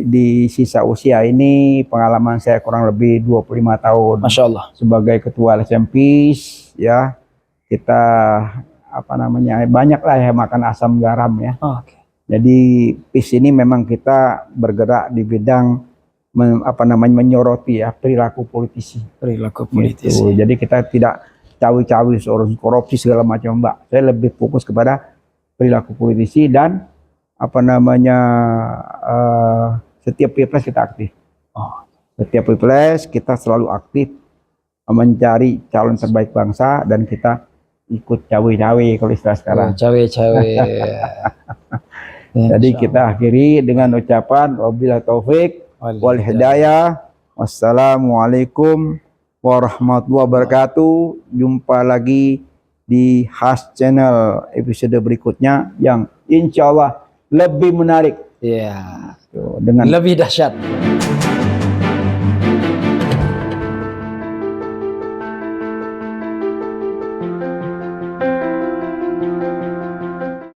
di sisa usia ini pengalaman saya kurang lebih 25 tahun. Masya Allah. Sebagai ketua LSM PIS ya, kita banyak lah ya makan asam garam ya. Jadi PIS ini memang kita bergerak di bidang menyoroti ya perilaku politisi. Gitu. Jadi kita tidak cawi-cawi soal korupsi segala macam, Mbak. Saya lebih fokus kepada perilaku politisi dan setiap pilpres kita aktif. Setiap pilpres kita selalu aktif mencari calon terbaik bangsa dan kita ikut cawe-cawe kalau istilah sekarang. Cawe-cawe. Jadi kita akhiri dengan ucapan wabillahi taufik wal hidayah. Wassalamualaikum warahmatullahi wabarakatuh. Jumpa lagi di Khas Channel episode berikutnya yang insya Allah lebih menarik. Dengan lebih dahsyat.